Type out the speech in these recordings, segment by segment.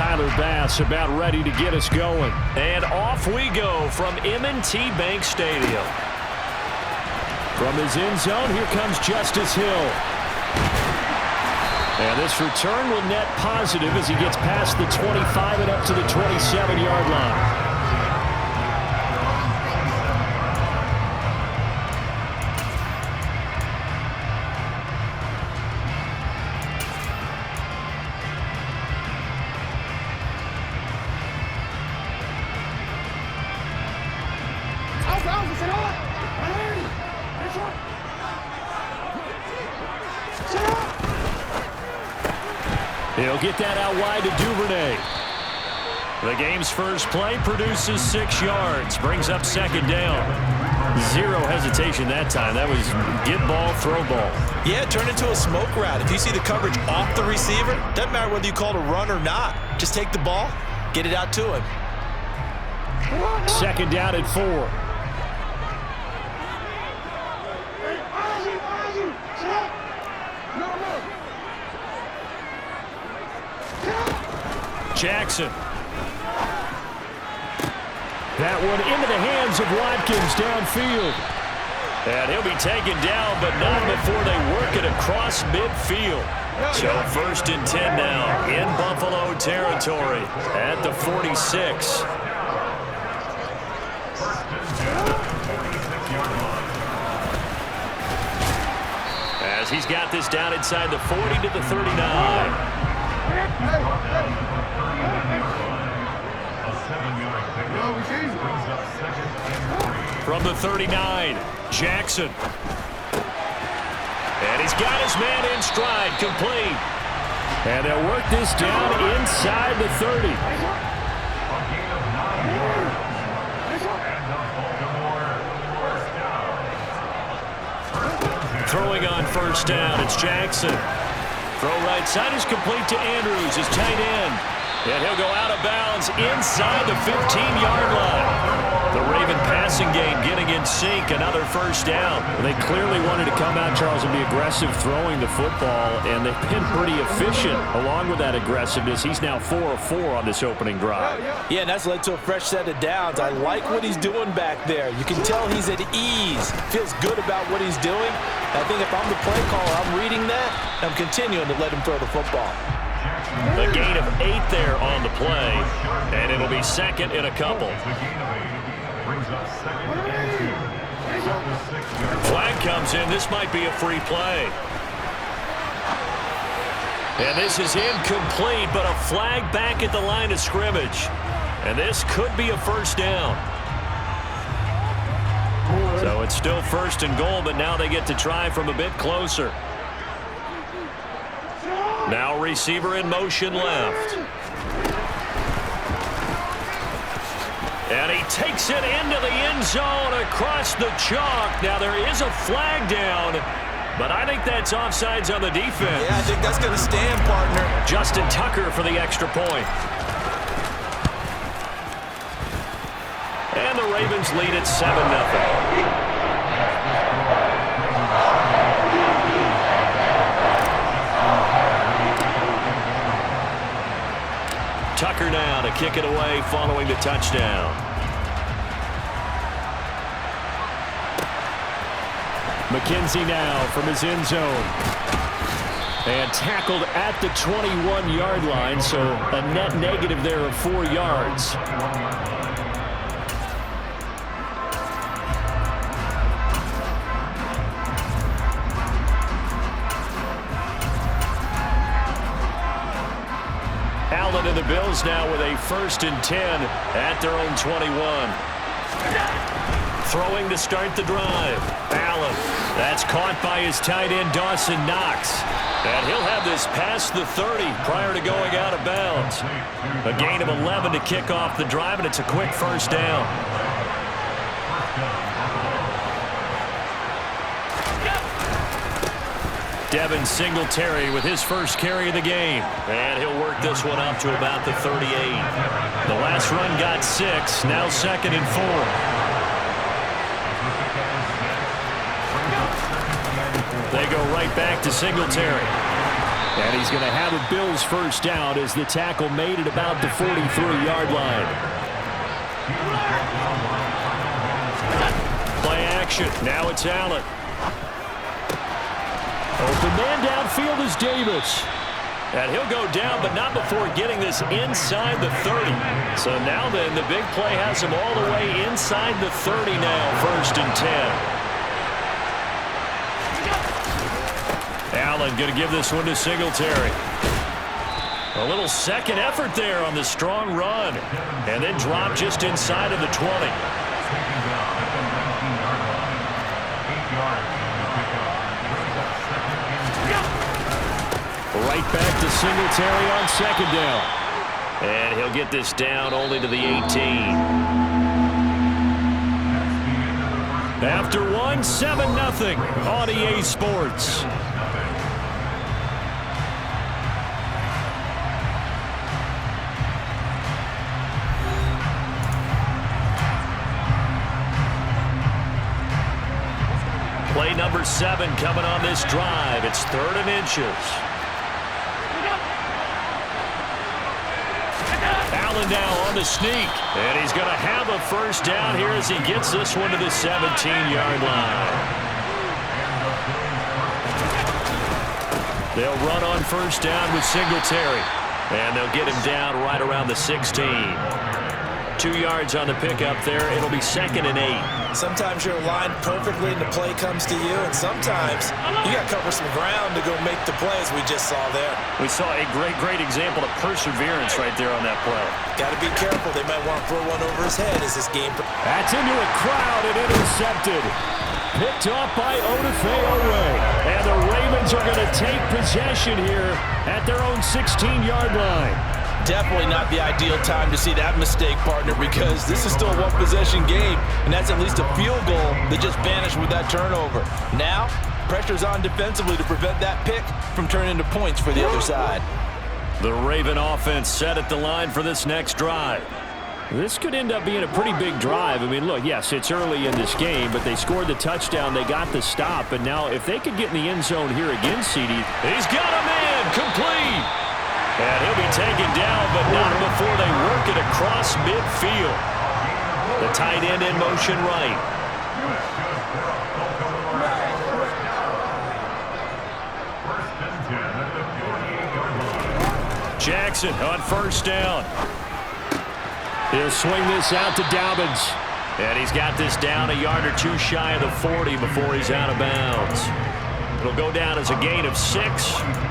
Tyler Bass about ready to get us going. And off we go from M&T Bank Stadium. From his end zone, here comes Justice Hill. And this return will net positive as he gets past the 25 and up to the 27-yard line. He'll get that out wide to Duvernay. The game's first play produces 6 yards. Brings up second down. Zero hesitation that time. That was get ball, throw ball. Yeah, turn into a smoke route. If you see the coverage off the receiver, doesn't matter whether you call it a run or not. Just take the ball, get it out to him. Second down at 4. Jackson. That one into the hands of Watkins downfield. And he'll be taken down, but not before they work it across midfield. So 1st and 10 now in Buffalo territory at the 46. As he's got this down inside the 40 to the 39. From the 39, Jackson. And he's got his man in stride, complete. And they'll work this down inside the 30. Throwing on first down, it's Jackson. Throw right side is complete to Andrews, his tight end. And he'll go out of bounds inside the 15-yard line. The Raven passing game getting in sync, another first down. They clearly wanted to come out, Charles, and be aggressive throwing the football, and they've been pretty efficient along with that aggressiveness. He's now 4 of 4 on this opening drive. Yeah, and that's led to a fresh set of downs. I like what he's doing back there. You can tell he's at ease, feels good about what he's doing. I think if I'm the play caller, I'm reading that, I'm continuing to let him throw the football. A gain of 8 there on the play, and it'll be second and a couple. Flag comes in. This might be a free play. And this is incomplete, but a flag back at the line of scrimmage. And this could be a first down. So it's still 1st and goal, but now they get to try from a bit closer. Now receiver in motion left. And he takes it into the end zone across the chalk. Now there is a flag down, but I think that's offsides on the defense. Yeah, I think that's going to stand, partner. Justin Tucker for the extra point. And the Ravens lead at 7-0. Tucker now to kick it away following the touchdown. McKenzie now from his end zone. And tackled at the 21-yard line, so a net negative there of 4 yards. Allen and the Bills now with a 1st and 10 at their own 21. Throwing to start the drive. Allen. That's caught by his tight end, Dawson Knox. And he'll have this past the 30 prior to going out of bounds. A gain of 11 to kick off the drive, and it's a quick first down. Devin Singletary with his first carry of the game. And he'll work this one up to about the 38. The last run got 6, now 2nd and 4. They go right back to Singletary. And he's going to have a Bills first down as the tackle made at about the 43-yard line. Play action. Now it's Allen. Open man downfield is Davis. And he'll go down, but not before getting this inside the 30. So now then, the big play has him all the way inside the 30 now, 1st and 10. Allen going to give this one to Singletary. A little second effort there on the strong run. And then drop just inside of the 20. Right back to Singletary on 2nd down. And he'll get this down only to the 18. After one, 7-0 on EA Sports. Play number 7 coming on this drive. It's 3rd and inches. Allen now on the sneak. And he's going to have a first down here as he gets this one to the 17-yard line. They'll run on first down with Singletary. And they'll get him down right around the 16. 2 yards on the pickup there. It'll be 2nd and 8. Sometimes you're aligned perfectly and the play comes to you, and sometimes you got to cover some ground to go make the play, as we just saw there. We saw a great example of perseverance right there on that play. Got to be careful. They might want to throw one over his head as this game. That's into a crowd and intercepted. Picked off by Odafe-Oweh. And the Ravens are going to take possession here at their own 16-yard line. Definitely not the ideal time to see that mistake, partner, because this is still a one-possession game, and that's at least a field goal that just vanished with that turnover. Now, pressure's on defensively to prevent that pick from turning into points for the other side. The Raven offense set at the line for this next drive. This could end up being a pretty big drive. I mean, look, yes, it's early in this game, but they scored the touchdown, they got the stop, and now if they could get in the end zone here again, CD, he's got a man complete. And he'll be taken down, but not before they work it across midfield. The tight end in motion right. Jackson on first down. He'll swing this out to Dobbins. And he's got this down a yard or two shy of the 40 before he's out of bounds. It'll go down as a gain of 6,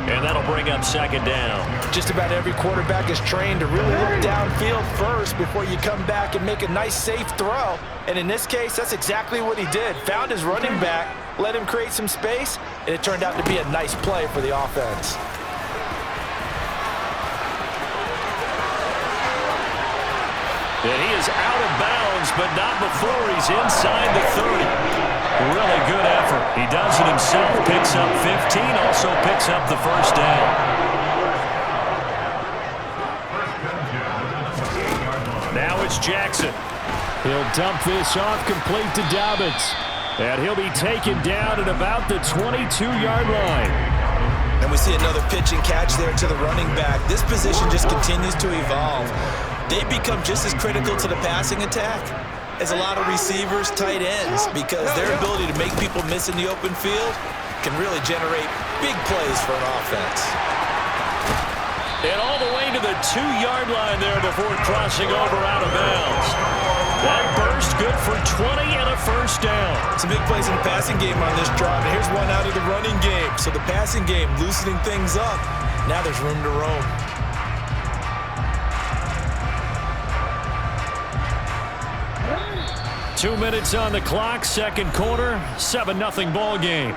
and that'll bring up 2nd down. Just about every quarterback is trained to really look downfield first before you come back and make a nice, safe throw. And in this case, that's exactly what he did. Found his running back, let him create some space, and it turned out to be a nice play for the offense. And he is out of bounds, but not before he's inside the 30. Really good effort. He does it himself, picks up 15, also picks up the first down. Now it's Jackson. He'll dump this off complete to Dobbins. And he'll be taken down at about the 22-yard line. And we see another pitch and catch there to the running back. This position just continues to evolve. They become just as critical to the passing attack as a lot of receivers, tight ends, because their ability to make people miss in the open field can really generate big plays for an offense. And all the way to the 2-yard line there before crossing over out of bounds. That burst good for 20 and a first down. Some big plays in the passing game on this drive. And here's one out of the running game. So the passing game loosening things up. Now there's room to roam. Two minutes on the clock, second quarter, 7-0 ball game.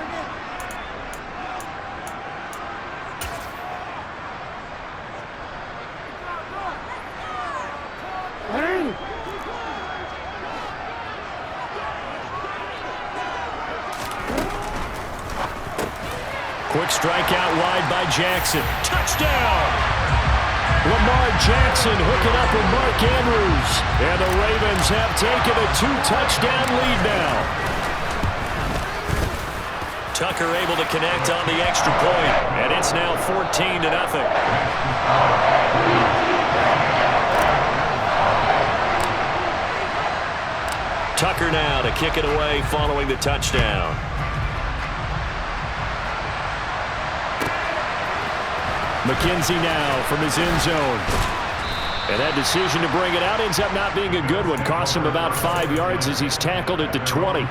Quick strike out wide by Jackson. Touchdown! Lamar Jackson hooking up with Mark Andrews. And the Ravens have taken a 2-touchdown lead now. Tucker able to connect on the extra point, and it's now 14-0. Tucker now to kick it away following the touchdown. McKenzie now from his end zone. And that decision to bring it out ends up not being a good one. Cost him about 5 yards as he's tackled at the 20.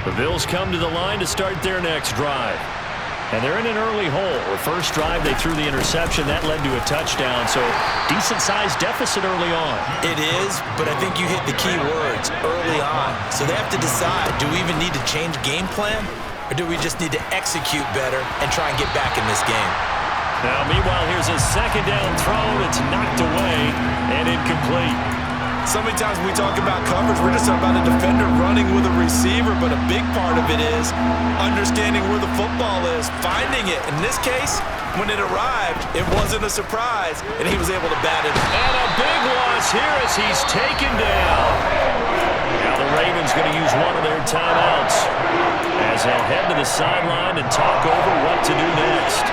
The Bills come to the line to start their next drive. And they're in an early hole. The first drive, they threw the interception. That led to a touchdown, so decent-sized deficit early on. It is, but I think you hit the key words, early on. So they have to decide, do we even need to change game plan, or do we just need to execute better and try and get back in this game? Now, meanwhile, here's a second down throw that's knocked away and incomplete. So many times when we talk about coverage, we're just talking about a defender running with a receiver, but a big part of it is understanding where the football is, finding it. In this case, when it arrived, it wasn't a surprise, and he was able to bat it. And a big loss here as he's taken down. Now the Ravens going to use one of their timeouts as they'll head to the sideline and talk over what to do next.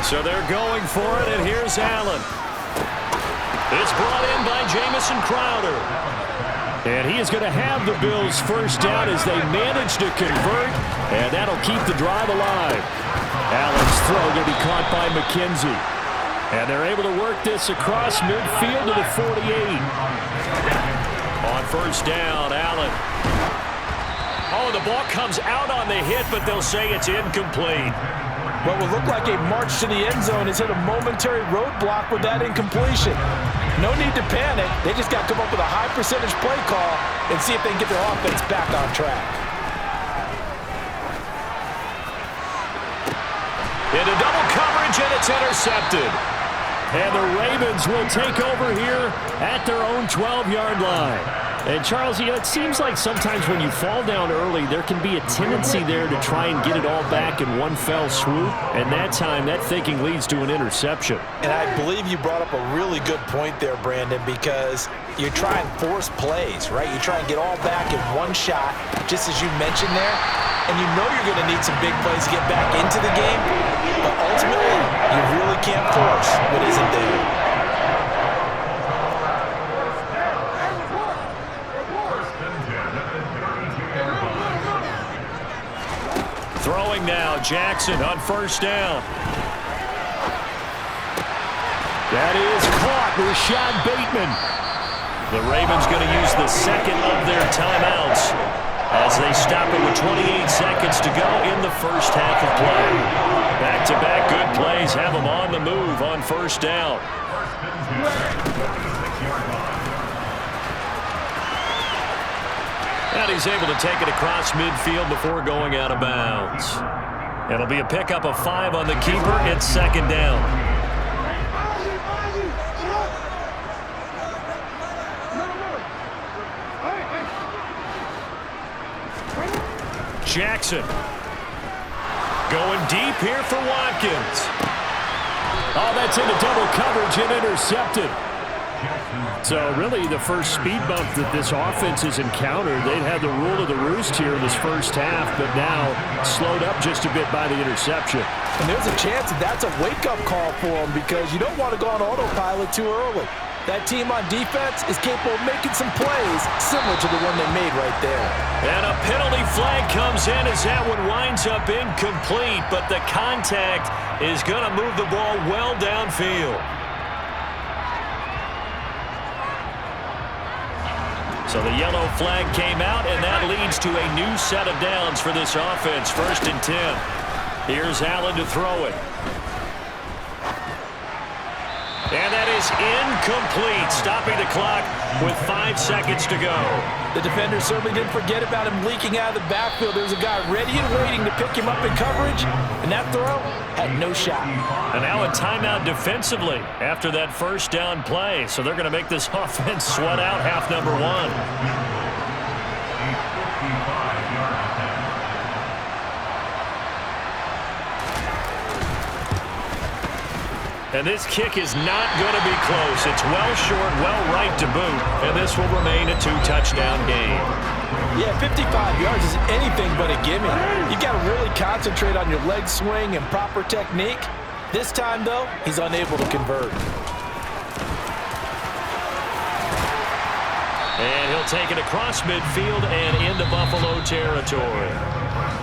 So they're going for it, and here's Allen. It's brought in by Jamison Crowder. And he is going to have the Bills first down as they manage to convert, and that'll keep the drive alive. Allen's throw going to be caught by McKenzie. And they're able to work this across midfield to the 48. On first down, Allen. Oh, the ball comes out on the hit, but they'll say it's incomplete. What will look like a march to the end zone has hit a momentary roadblock with that incompletion. No need to panic. They just got to come up with a high percentage play call and see if they can get their offense back on track. Into double coverage, and it's intercepted. And the Ravens will take over here at their own 12-yard line. And, Charles, you know, it seems like sometimes when you fall down early, there can be a tendency there to try and get it all back in one fell swoop. And that time, that thinking leads to an interception. And I believe you brought up a really good point there, Brandon, because you try and force plays, right? You try and get all back in one shot, just as you mentioned there. And you know you're going to need some big plays to get back into the game. But ultimately, you really can't force what isn't there. Throwing now, Jackson on first down. That is caught, Rashad Bateman. The Ravens going to use the second of their timeouts as they stop it with 28 seconds to go in the first half of play. Back-to-back good plays have them on the move on first down. And he's able to take it across midfield before going out of bounds. It'll be a pickup of 5 on the keeper. It's second down. Jackson going deep here for Watkins. Oh, that's into double coverage and intercepted. So really the first speed bump that this offense has encountered, they'd had the rule of the roost here in this first half, but now slowed up just a bit by the interception. And there's a chance that that's a wake-up call for them because you don't want to go on autopilot too early. That team on defense is capable of making some plays similar to the one they made right there. And a penalty flag comes in as that one winds up incomplete, but the contact is going to move the ball well downfield. So the yellow flag came out, and that leads to a new set of downs for this offense. 1st and 10. Here's Allen to throw it. And that is incomplete, stopping the clock with 5 seconds to go. The defender certainly didn't forget about him leaking out of the backfield. There's a guy ready and waiting to pick him up in coverage, and that throw had no shot. And now a timeout defensively after that first down play. So they're going to make this offense sweat out half number 1. And this kick is not going to be close. It's well short, well right to boot, and this will remain a 2-touchdown game. Yeah, 55 yards is anything but a gimme. You got to really concentrate on your leg swing and proper technique. This time, though, he's unable to convert. And he'll take it across midfield and into Buffalo territory.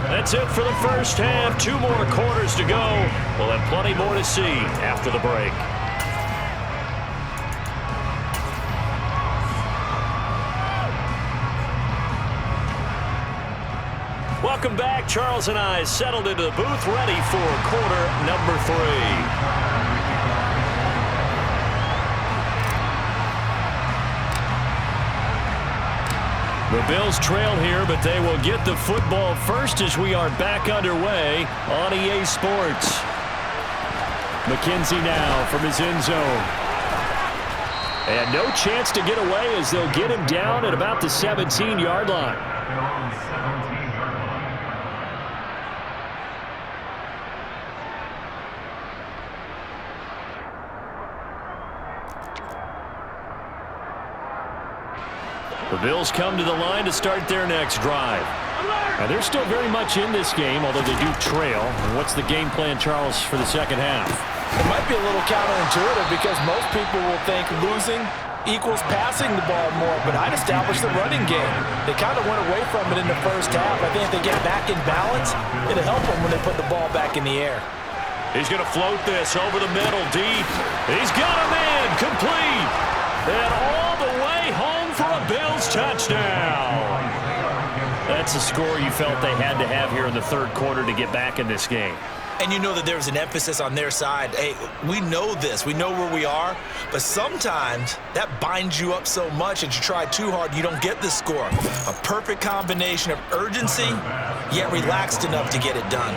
That's it for the first half. 2 more quarters to go. We'll have plenty more to see after the break. Welcome back. Charles and I settled into the booth, ready for quarter number 3. The Bills trail here, but they will get the football first as we are back underway on EA Sports. McKenzie now from his end zone. And no chance to get away as they'll get him down at about the 17-yard line. The Bills come to the line to start their next drive. Now, they're still very much in this game, although they do trail. What's the game plan, Charles, for the second half? It might be a little counterintuitive because most people will think losing equals passing the ball more, but I'd establish the running game. They kind of went away from it in the first half. I think if they get back in balance, it'll help them when they put the ball back in the air. He's going to float this over the middle, deep. He's got a man, complete. And all the way home for a Bills touchdown. That's a score you felt they had to have here in the third quarter to get back in this game. And you know that there's an emphasis on their side. Hey, we know this. We know where we are. But sometimes that binds you up so much that you try too hard, you don't get the score. A perfect combination of urgency, yet relaxed enough to get it done.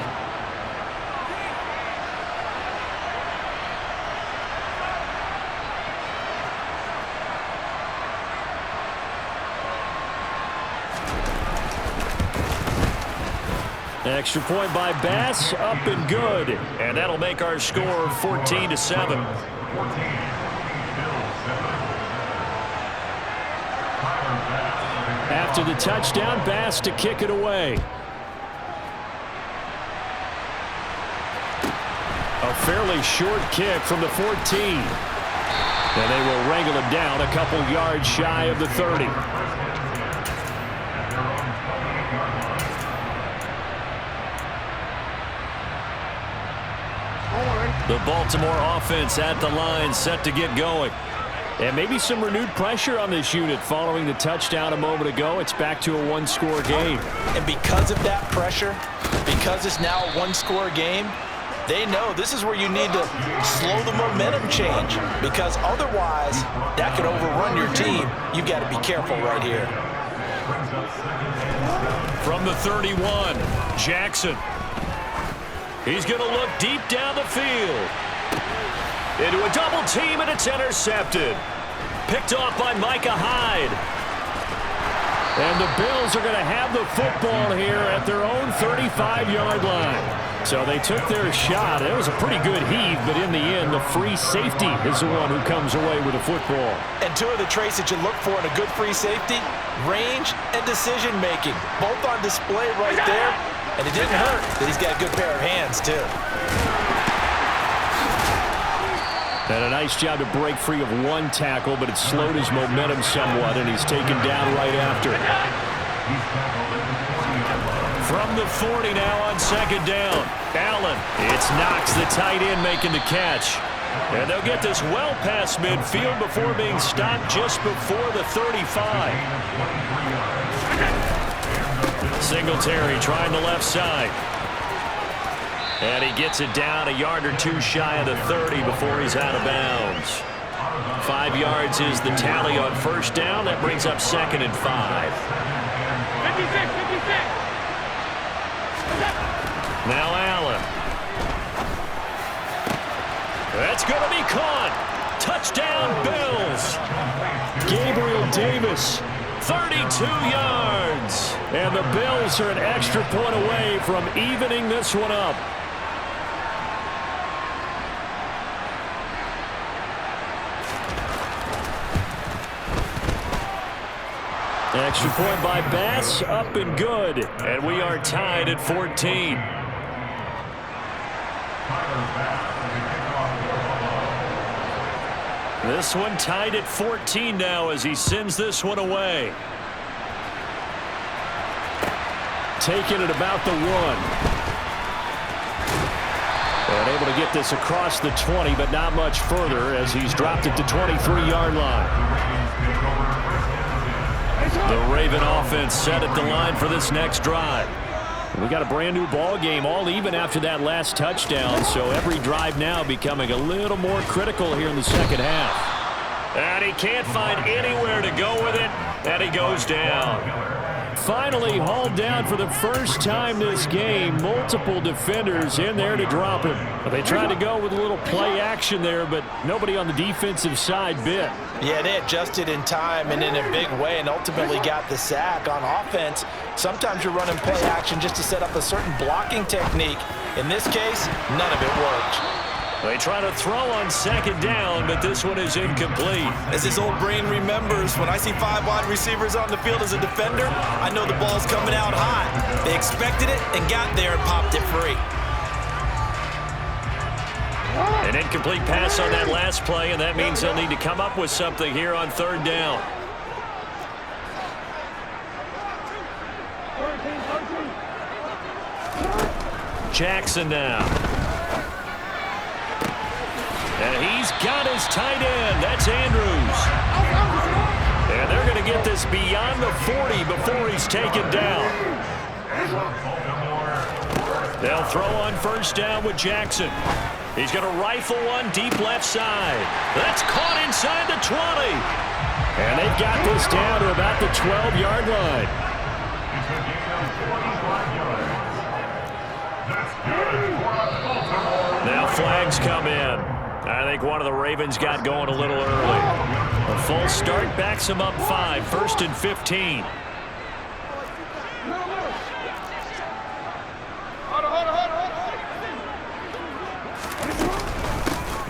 Extra point by Bass, up and good. And that'll make our score 14-7. After the touchdown, Bass to kick it away. A fairly short kick from the 14. And they will wrangle him down a couple yards shy of the 30. The Baltimore offense at the line, set to get going. And maybe some renewed pressure on this unit following the touchdown a moment ago. It's back to a one-score game. And because of that pressure, because it's now a one-score game, they know this is where you need to slow the momentum change, because otherwise that could overrun your team. You've got to be careful right here. From the 31, Jackson. He's going to look deep down the field. Into a double team, and it's intercepted. Picked off by Micah Hyde. And the Bills are going to have the football here at their own 35-yard line. So they took their shot. It was a pretty good heave, but in the end, the free safety is the one who comes away with the football. And two of the traits that you look for in a good free safety, range and decision-making, both on display right there. And it didn't hurt that he's got a good pair of hands, too. And a nice job to break free of one tackle, but it slowed his momentum somewhat, and he's taken down right after. From the 40 now on second down. Allen, it's Knox, the tight end, making the catch. And they'll get this well past midfield before being stopped just before the 35. Singletary trying the left side. And he gets it down a yard or two shy of the 30 before he's out of bounds. 5 yards is the tally on first down. That brings up 2nd and 5. 56, 56. Now Allen. That's going to be caught. Touchdown, Bills. Gabriel Davis. 32 yards. And the Bills are an extra point away from evening this one up. Extra point by Bass, up and good. And we are tied at 14. This one tied at 14 now as he sends this one away. Taking it about the 1. And able to get this across the 20, but not much further as he's dropped it to 23-yard line. The Raven offense set at the line for this next drive. We got a brand new ball game, all even after that last touchdown, so every drive now becoming a little more critical here in the second half. And he can't find anywhere to go with it, and he goes down. Finally hauled down for the first time this game. Multiple defenders in there to drop him. They tried to go with a little play action there, but nobody on the defensive side bit. Yeah, they adjusted in time and in a big way and ultimately got the sack. On offense, sometimes you're running play action just to set up a certain blocking technique. In this case, none of it worked. They try to throw on second down, but this one is incomplete. As his old brain remembers, when I see 5 wide receivers on the field as a defender, I know the ball's coming out hot. They expected it and got there and popped it free. An incomplete pass on that last play, and that means they'll need to come up with something here on third down. Jackson now. And he's got his tight end. That's Andrews. And they're going to get this beyond the 40 before he's taken down. They'll throw on first down with Jackson. He's going to rifle one deep left side. That's caught inside the 20. And they've got this down to about the 12-yard line. Now flags come in. I think one of the Ravens got going a little early. A full start backs him up 5, 1st and 15.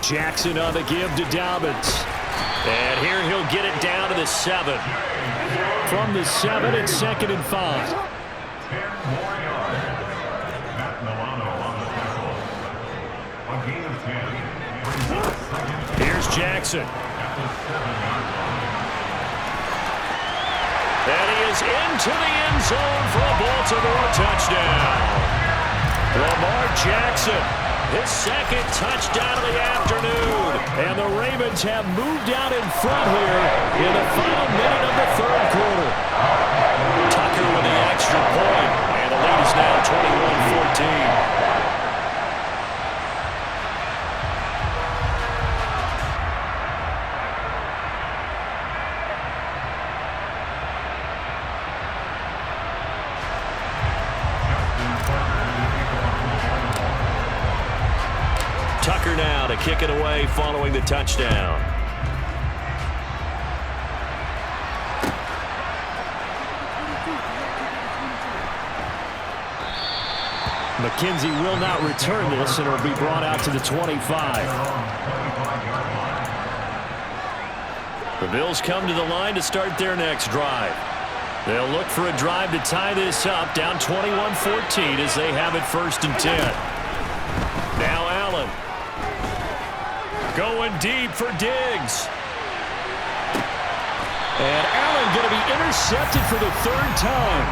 Jackson on the give to Dobbins. And here he'll get it down to the 7. From the 7, it's 2nd and 5. Here's Jackson. And he is into the end zone for a Baltimore touchdown. Lamar Jackson, his 2nd touchdown of the afternoon. And the Ravens have moved out in front here in the final minute of the 3rd quarter. Tucker with the extra point. And the lead is now 21-14. Tucker now to kick it away following the touchdown. McKenzie will not return this, and it'll be brought out to the 25. The Bills come to the line to start their next drive. They'll look for a drive to tie this up, down 21-14 as they have it 1st and 10. Now Allen. Going deep for Diggs. And Allen going to be intercepted for the 3rd time.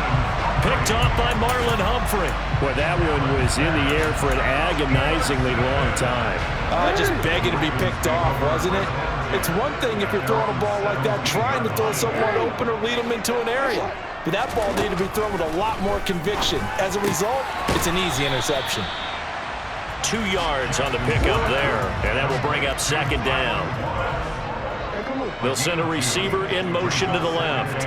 Picked off by Marlon Humphrey. Well, that one was in the air for an agonizingly long time. Just begging to be picked off, wasn't it? It's one thing if you're throwing a ball like that, trying to throw someone open or lead them into an area. But that ball needed to be thrown with a lot more conviction. As a result, it's an easy interception. 2 yards on the pickup there, and that will bring up 2nd down. They'll send a receiver in motion to the left.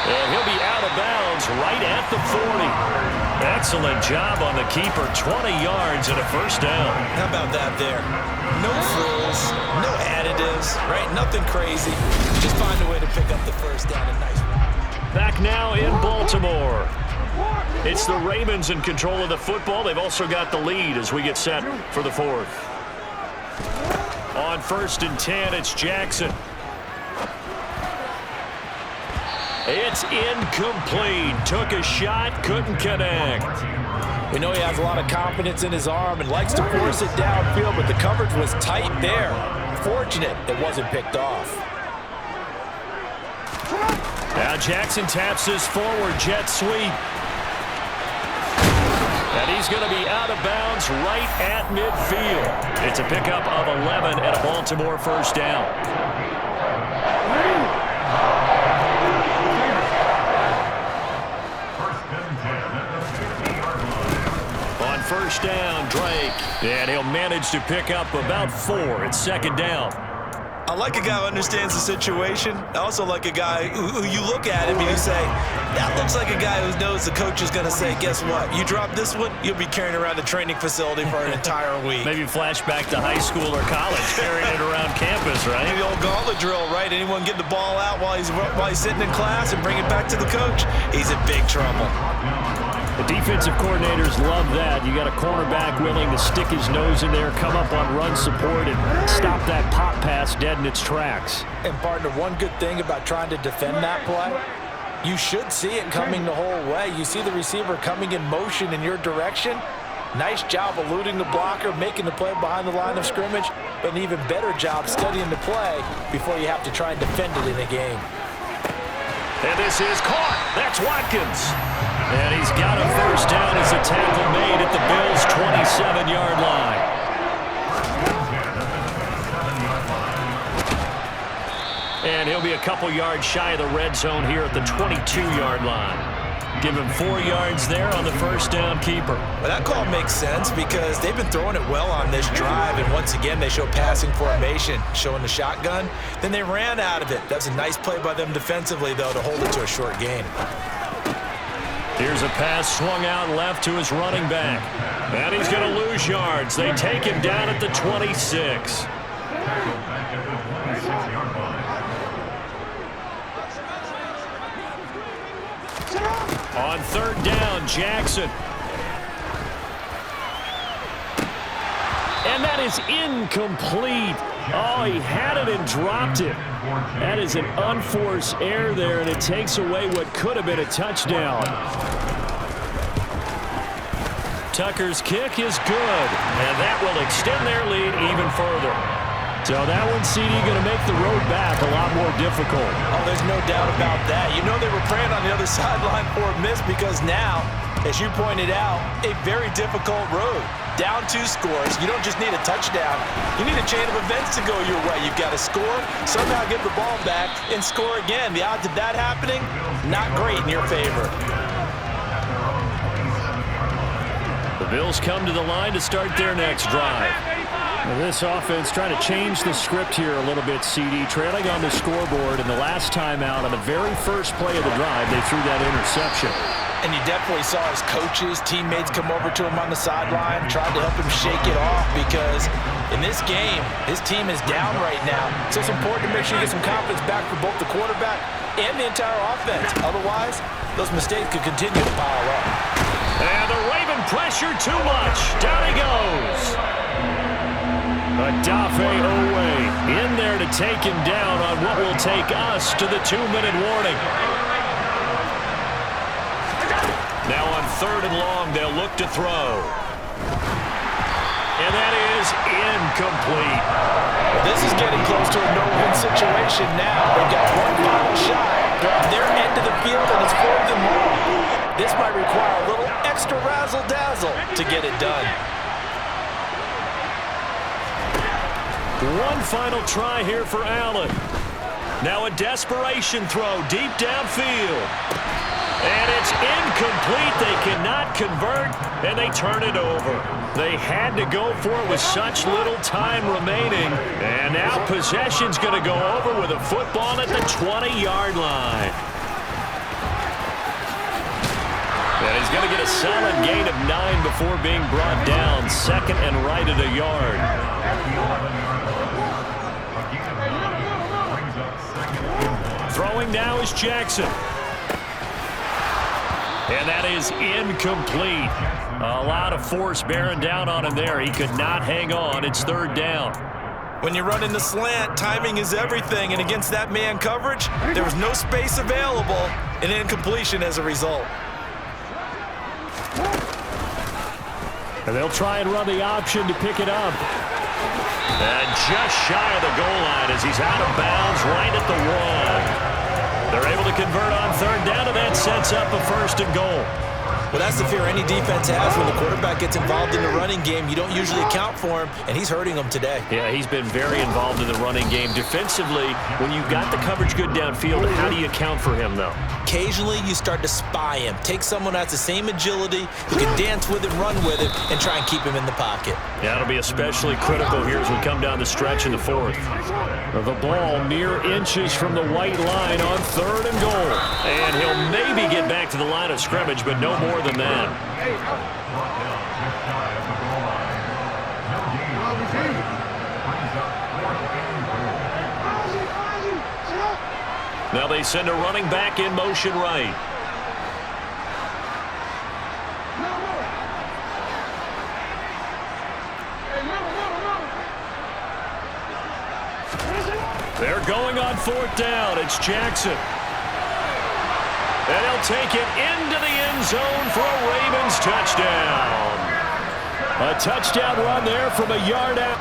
And he'll be out of bounds right at the 40. Excellent job on the keeper. 20 yards and a 1st down. How about that there? No frills, no additives, right? Nothing crazy. Just find a way to pick up the 1st down. A nice run. Back now in Baltimore. It's the Ravens in control of the football. They've also got the lead as we get set for the 4th. On 1st and 10, it's Jackson. It's incomplete. Took a shot, couldn't connect. We know he has a lot of confidence in his arm and likes to force it downfield, but the coverage was tight there. Fortunate it wasn't picked off. Now Jackson taps this forward jet sweep. And he's going to be out of bounds right at midfield. It's a pickup of 11 and a Baltimore first down. On first down, Drake. And he'll manage to pick up about 4. It's 2nd down. I like a guy who understands the situation. I also like a guy who you look at him and you say, that looks like a guy who knows the coach is going to say, guess what? You drop this one, you'll be carrying around the training facility for an entire week. Maybe flashback to high school or college, carrying it around campus, right? Maybe the old gauntlet drill, right? Anyone get the ball out while he's sitting in class and bring it back to the coach? He's in big trouble. The defensive coordinators love that. You got a cornerback willing to stick his nose in there, come up on run support, and stop that pop pass dead in its tracks. And partner, one good thing about trying to defend that play, you should see it coming the whole way. You see the receiver coming in motion in your direction. Nice job eluding the blocker, making the play behind the line of scrimmage, but an even better job studying the play before you have to try and defend it in a game. And this is caught. That's Watkins. And he's got a first down as a tackle made at the Bills' 27-yard line. And he'll be a couple yards shy of the red zone here at the 22-yard line. Give him 4 yards there on the first down keeper. Well, that call makes sense because they've been throwing it well on this drive, and once again they show passing formation, showing the shotgun. Then they ran out of it. That was a nice play by them defensively, though, to hold it to a short gain. Here's a pass swung out left to his running back. And he's going to lose yards. They take him down at the 26. On 3rd down, Jackson. And that is incomplete. Oh, he had it and dropped it. That is an unforced error there, and it takes away what could have been a touchdown. Tucker's kick is good, and that will extend their lead even further. So that one, CD, going to make the road back a lot more difficult. Oh, there's no doubt about that. You know they were praying on the other sideline for a miss because now, as you pointed out, a very difficult road. Down 2 scores. You don't just need a touchdown. You need a chain of events to go your way. You've got to score, somehow get the ball back, and score again. The odds of that happening, not great in your favor. The Bills come to the line to start their next drive. Well, this offense trying to change the script here a little bit, CD. Trailing on the scoreboard, and the last time out on the very first play of the drive, they threw that interception. And you definitely saw his coaches, teammates come over to him on the sideline, tried to help him shake it off because in this game, his team is down right now. So it's important to make sure you get some confidence back for both the quarterback and the entire offense. Otherwise, those mistakes could continue to pile up. And the Raven pressure too much. Down he goes. Adafe Owe in there to take him down on what will take us to the 2-minute warning. Now on 3rd and long, they'll look to throw. And that is incomplete. This is getting close to a no-win situation now. They've got one final shot. They're on their end of the field, and it's 4th and long. This might require a little extra razzle-dazzle to get it done. One final try here for Allen. Now a desperation throw deep downfield. And it's incomplete. They cannot convert, and they turn it over. They had to go for it with such little time remaining. And now possession's going to go over with a football at the 20-yard line. And he's going to get a solid gain of 9 before being brought down. 2nd and right at a yard. Throwing now is Jackson. And that is incomplete. A lot of force bearing down on him there. He could not hang on. It's 3rd down. When you're running the slant, timing is everything, and against that man coverage, there was no space available, and incompletion as a result. And they'll try and run the option to pick it up. And just shy of the goal line as he's out of bounds right at the 1. They're able to convert on third down, and that sets up a 1st and goal. Well, that's the fear any defense has when the quarterback gets involved in the running game. You don't usually account for him, and he's hurting them today. Yeah, he's been very involved in the running game. Defensively, when you've got the coverage good downfield, how do you account for him, though? Occasionally, you start to spy him. Take someone that's the same agility, who can dance with it, run with it, and try and keep him in the pocket. Yeah, it'll be especially critical here as we come down the stretch in the 4th. The ball mere inches from the white line on 3rd and goal. And he'll maybe get back to the line of scrimmage, but no more than that. Now they send a running back in motion right. They're going on 4th down. It's Jackson. And he'll take it into the end zone for a Ravens touchdown. A touchdown run there from a yard out.